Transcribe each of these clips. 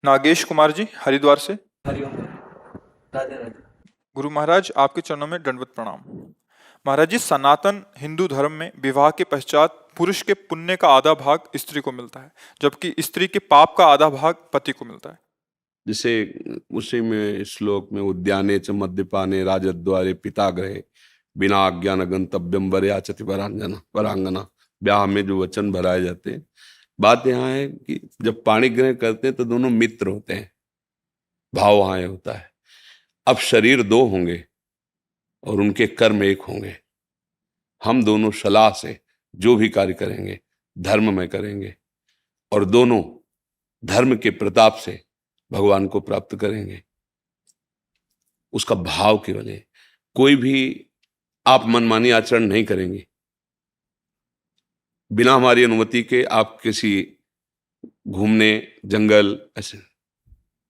नागेश कुमार जी हरिद्वार से। हरिओम। राधे राधे। गुरु महाराज आपके चरणों में दंडवत प्रणाम। महाराज जी, सनातन हिंदू धर्म में विवाह के पश्चात पुरुष के पुण्य का आधा भाग स्त्री को मिलता है, जबकि स्त्री के पाप का आधा भाग पति को मिलता है। जिसे उसी में श्लोक में उद्याने च मद्यपाने राजद्वारे पिता गृहे बिना आज्ञान गंतव्यम वरयाचति वरांगना वरांगना, ब्याह में जो वचन भराए जाते हैं। बात यहाँ है कि जब पाणी ग्रहण करते हैं तो दोनों मित्र होते हैं, भाव वहां होता है। अब शरीर दो होंगे और उनके कर्म एक होंगे। हम दोनों सलाह से जो भी कार्य करेंगे धर्म में करेंगे और दोनों धर्म के प्रताप से भगवान को प्राप्त करेंगे। उसका भाव केवल है, कोई भी आप मनमानी आचरण नहीं करेंगे। बिना हमारी अनुमति के आप किसी घूमने जंगल ऐसे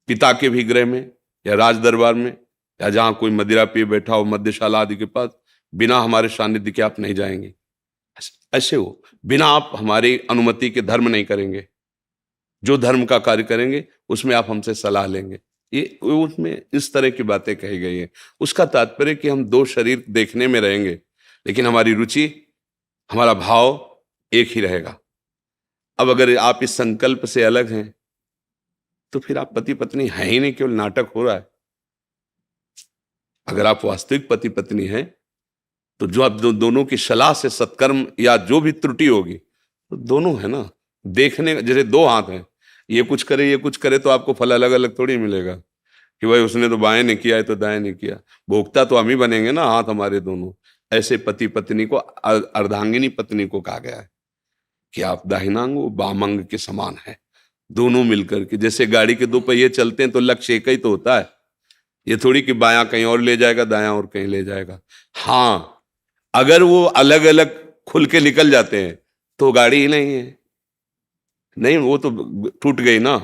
पिता के भी गृह में या राज दरबार में या जहां कोई मदिरा पिए बैठा हो मद्यशाला आदि के पास, बिना हमारे सानिध्य के आप नहीं जाएंगे। ऐसे हो बिना आप हमारी अनुमति के धर्म नहीं करेंगे। जो धर्म का कार्य करेंगे उसमें आप हमसे सलाह लेंगे। ये उसमें इस तरह की बातें कही गई है। उसका तात्पर्य कि हम दो शरीर देखने में रहेंगे लेकिन हमारी रुचि हमारा भाव एक ही रहेगा। अब अगर आप इस संकल्प से अलग हैं तो फिर आप पति पत्नी हैं ही नहीं, केवल नाटक हो रहा है। अगर आप वास्तविक पति पत्नी हैं तो जो आप दोनों की सलाह से सत्कर्म या जो भी त्रुटि होगी तो दोनों है ना। देखने जैसे दो हाथ हैं, ये कुछ करे ये कुछ करे तो आपको फल अलग अलग थोड़ी मिलेगा कि भाई उसने तो बाएं नहीं किया है तो दाएं नहीं किया। भोक्ता तो हम ही बनेंगे ना, हाथ हमारे दोनों। ऐसे पति पत्नी को अर्धांगिनी पत्नी को कहा गया है कि आप दाहिनांग वामांग के समान है। दोनों मिलकर के, जैसे गाड़ी के दो पहिए चलते हैं तो लक्ष्य एक ही तो होता है। ये थोड़ी कि बायां कहीं और ले जाएगा दायां और कहीं ले जाएगा। हाँ, अगर वो अलग अलग खुल के निकल जाते हैं तो गाड़ी ही नहीं है। नहीं, वो तो टूट गई ना,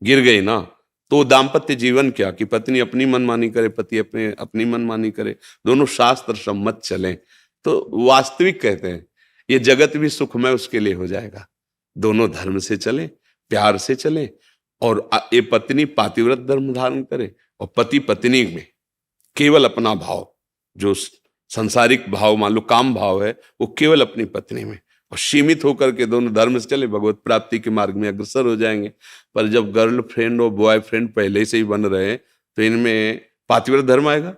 गिर गई ना। तो दाम्पत्य जीवन क्या कि पत्नी अपनी मनमानी करे, पति अपनी मनमानी करे, दोनों शास्त्र सम्मत चलें तो वास्तविक कहते हैं ये जगत भी सुखमय उसके लिए हो जाएगा। दोनों धर्म से चलें, प्यार से चलें और ये पत्नी पातिव्रत धर्म धारण करे और पति पत्नी में केवल अपना भाव, जो संसारिक भाव मान लो काम भाव है, वो केवल अपनी पत्नी में और सीमित होकर के दोनों धर्म से चले, भगवत प्राप्ति के मार्ग में अग्रसर हो जाएंगे। पर जब गर्लफ्रेंड और बॉयफ्रेंड पहले से ही बन रहे हैं तो इनमें पातिव्रत धर्म आएगा,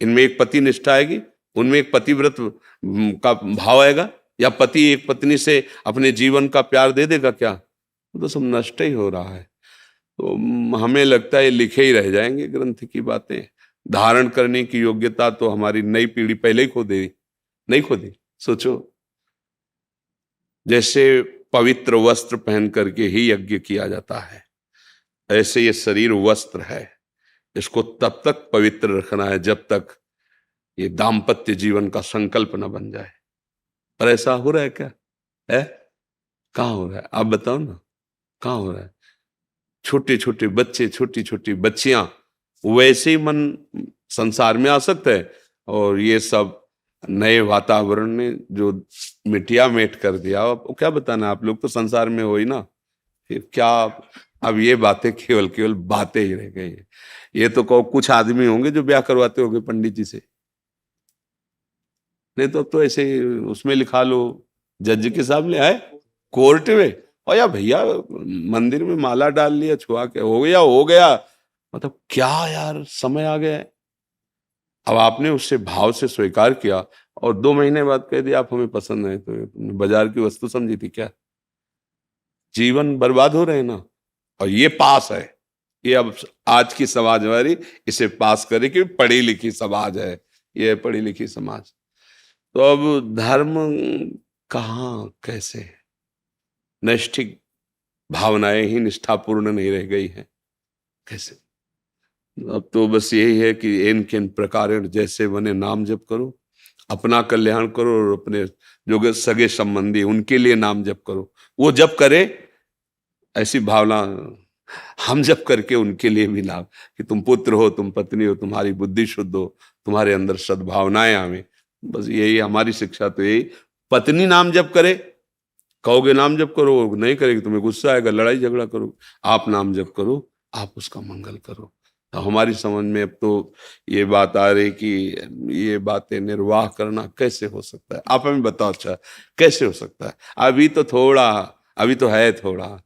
इनमें एक पति निष्ठा आएगी, उनमें एक पतिव्रत का भाव आएगा, या पति एक पत्नी से अपने जीवन का प्यार दे देगा क्या? तो सब नष्ट ही हो रहा है। तो हमें लगता है लिखे ही रह जाएंगे ग्रंथ की बातें। धारण करने की योग्यता तो हमारी नई पीढ़ी पहले ही खो दे, नहीं खो दी। सोचो, जैसे पवित्र वस्त्र पहन करके ही यज्ञ किया जाता है, ऐसे ये शरीर वस्त्र है। इसको तब तक पवित्र रखना है जब तक ये दाम्पत्य जीवन का संकल्प न बन जाए। पर ऐसा हो रहा है क्या? है कहाँ हो रहा है? आप बताओ ना, कहाँ हो रहा है? छोटे छोटे बच्चे, छोटी छोटी बच्चियां वैसे ही मन संसार में आसक्त है और ये सब नए वातावरण ने जो मिटिया मेट कर दिया। अब क्या बताना, आप लोग तो संसार में हो ही ना, फिर क्या? अब ये बातें केवल केवल बातें ही रह गई है। ये तो कहो कुछ आदमी होंगे जो ब्याह करवाते होंगे पंडित जी से, नहीं तो अब तो ऐसे उसमें लिखा लो जज के सामने आए कोर्ट में, और या भैया मंदिर में माला डाल लिया, छुआ के हो गया हो गया। मतलब क्या यार, समय आ गया है। अब आपने उससे भाव से स्वीकार किया और 2 महीने बाद कह दिया आप हमें पसंद नहीं, तो तुमने बाजार की वस्तु समझी थी क्या? जीवन बर्बाद हो रहे हैं ना। और ये पास है, ये अब आज की समाज हमारी इसे पास करे कि पढ़ी लिखी समाज है, ये पढ़ी लिखी समाज। तो अब धर्म कहाँ कैसे? नैष्ठिक भावनाएं ही निष्ठापूर्ण नहीं रह गई हैं, कैसे? अब तो बस यही है कि इन किन प्रकार जैसे बने नाम जप करो, अपना कल्याण करो और अपने जो सगे संबंधी उनके लिए नाम जप करो। वो जप करे ऐसी भावना हम जप करके उनके लिए भी नाम, कि तुम पुत्र हो, तुम पत्नी हो, तुम्हारी बुद्धि शुद्ध हो, तुम्हारे अंदर सद्भावनाएं आवे। बस यही हमारी शिक्षा तो यही। पत्नी नाम जप करे, कहोगे नाम जप करो, नहीं करेगी तुम्हें गुस्सा आएगा, लड़ाई झगड़ा करो। आप नाम जप करो, आप उसका मंगल करो। तो हमारी समझ में अब तो ये बात आ रही कि ये बातें निर्वाह करना कैसे हो सकता है। आप हमें बताओ, अच्छा कैसे हो सकता है? अभी तो थोड़ा, अभी तो है थोड़ा,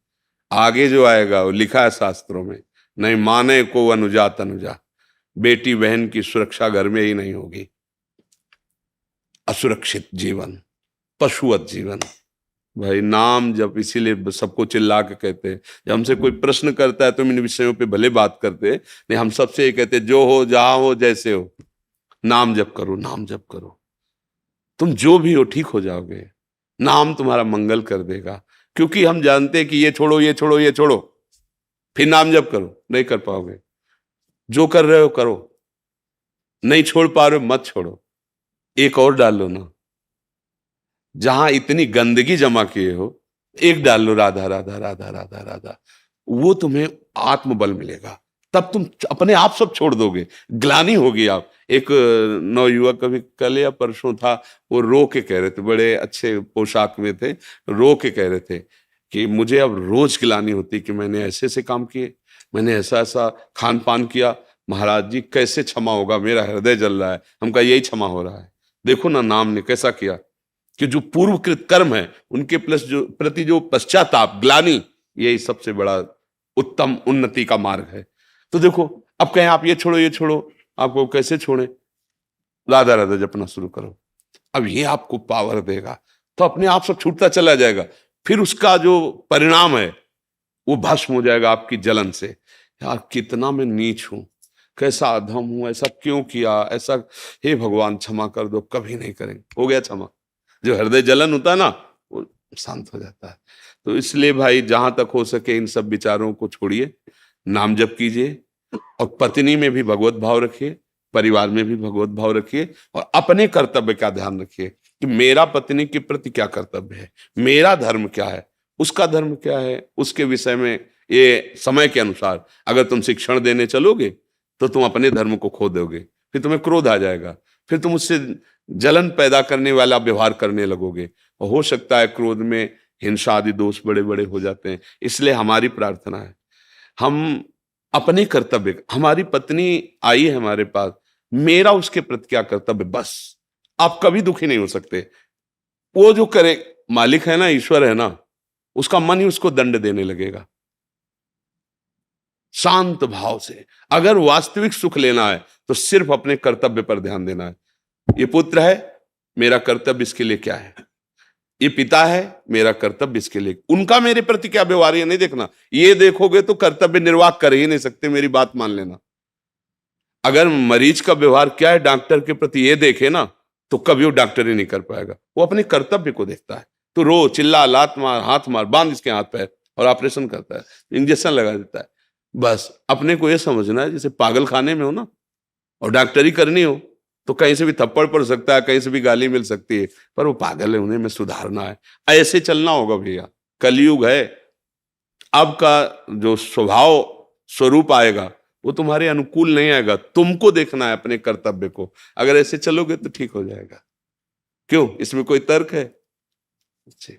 आगे जो आएगा वो लिखा है शास्त्रों में, नहीं माने को अनुजा तनुजा, बेटी बहन की सुरक्षा घर में ही नहीं होगी। असुरक्षित जीवन, पशुवत जीवन। भाई नाम जब, इसीलिए सबको चिल्ला के कहते हैं, जब हमसे कोई प्रश्न करता है तो हम इन विषयों पे भले बात करते हैं, नहीं हम सबसे ये कहते हैं, जो हो जहां हो जैसे हो, नाम जप करो, नाम जप करो, तुम जो भी हो ठीक हो जाओगे। नाम तुम्हारा मंगल कर देगा, क्योंकि हम जानते हैं कि ये छोड़ो ये छोड़ो ये छोड़ो, फिर नाम जप करो, नहीं कर पाओगे। जो कर रहे हो करो, नहीं छोड़ पा रहे हो मत छोड़ो, एक और डाल लो ना। जहां इतनी गंदगी जमा किए हो, एक डाल लो, राधा राधा राधा राधा राधा, वो तुम्हें आत्मबल मिलेगा। तब तुम अपने आप सब छोड़ दोगे, ग्लानि होगी। आप एक नवयुवक, कभी कल या परसों था, वो रो के कह रहे थे, बड़े अच्छे पोशाक में थे, रो के कह रहे थे कि मुझे अब रोज ग्लानि होती कि मैंने ऐसे ऐसे काम किए, मैंने ऐसा ऐसा खान पान किया, महाराज जी कैसे क्षमा होगा, मेरा हृदय जल रहा है। हमका यही क्षमा हो रहा है, देखो ना नाम ने कैसा किया, कि जो पूर्वकृत कर्म है उनके प्लस जो प्रति जो पश्चाताप, ग्लानि, यही सबसे बड़ा उत्तम उन्नति का मार्ग है। तो देखो, अब कहें आप ये छोड़ो ये छोड़ो, आपको कैसे छोड़े? राधा राधा जपना शुरू करो, अब ये आपको पावर देगा, तो अपने आप सब छूटता चला जाएगा। फिर उसका जो परिणाम है वो भस्म हो जाएगा आपकी जलन से। यार कितना मैं नीच हूं, कैसा अधम हूं, ऐसा क्यों किया, ऐसा, हे भगवान क्षमा कर दो, कभी नहीं करेंगे, हो गया क्षमा। जो हृदय जलन होता है ना, वो शांत हो जाता है। तो इसलिए भाई जहां तक हो सके इन सब विचारों को छोड़िए, नाम जप कीजिए, और पत्नी में भी भगवत भाव रखिए, परिवार में भी भगवत भाव रखिए, और अपने कर्तव्य का ध्यान रखिए कि मेरा पत्नी के प्रति क्या कर्तव्य है, मेरा धर्म क्या है, उसका धर्म क्या है। उसके विषय में ये समय के अनुसार अगर तुम शिक्षण देने चलोगे तो तुम अपने धर्म को खो दोगे, फिर तुम्हें क्रोध आ जाएगा, फिर तुम उससे जलन पैदा करने वाला व्यवहार करने लगोगे, और हो सकता है क्रोध में हिंसा आदि दोष बड़े बड़े हो जाते हैं। इसलिए हमारी प्रार्थना है, हम अपने कर्तव्य, हमारी पत्नी आई है हमारे पास, मेरा उसके प्रति क्या कर्तव्य, बस। आप कभी दुखी नहीं हो सकते। वो जो करे, मालिक है ना, ईश्वर है ना, उसका मन ही उसको दंड देने लगेगा। शांत भाव से अगर वास्तविक सुख लेना है तो सिर्फ अपने कर्तव्य पर ध्यान देना है। ये पुत्र है, मेरा कर्तव्य इसके लिए क्या है, ये पिता है, मेरा कर्तव्य इसके लिए, उनका मेरे प्रति क्या व्यवहार है नहीं देखना। ये देखोगे तो कर्तव्य निर्वाह कर ही नहीं सकते, मेरी बात मान लेना। अगर मरीज का व्यवहार क्या है डॉक्टर के प्रति ये देखे ना, तो कभी वो डॉक्टर ही नहीं कर पाएगा, वो अपने कर्तव्य को देखता है। तो रो चिल्ला, लात मार, हाथ मार, बांध इसके हाथ पैर, और ऑपरेशन करता है, इंजेक्शन लगा देता है। बस अपने को ये समझना है जैसे पागल खाने में हो ना, और डॉक्टरी करनी हो तो कहीं से भी थप्पड़ पड़ सकता है, कहीं से भी गाली मिल सकती है, पर वो पागल है, उन्हें में सुधारना है। ऐसे चलना होगा भैया, कलयुग है। अब का जो स्वभाव स्वरूप आएगा वो तुम्हारे अनुकूल नहीं आएगा, तुमको देखना है अपने कर्तव्य को। अगर ऐसे चलोगे तो ठीक हो जाएगा। क्यों, इसमें कोई तर्क है? अच्छे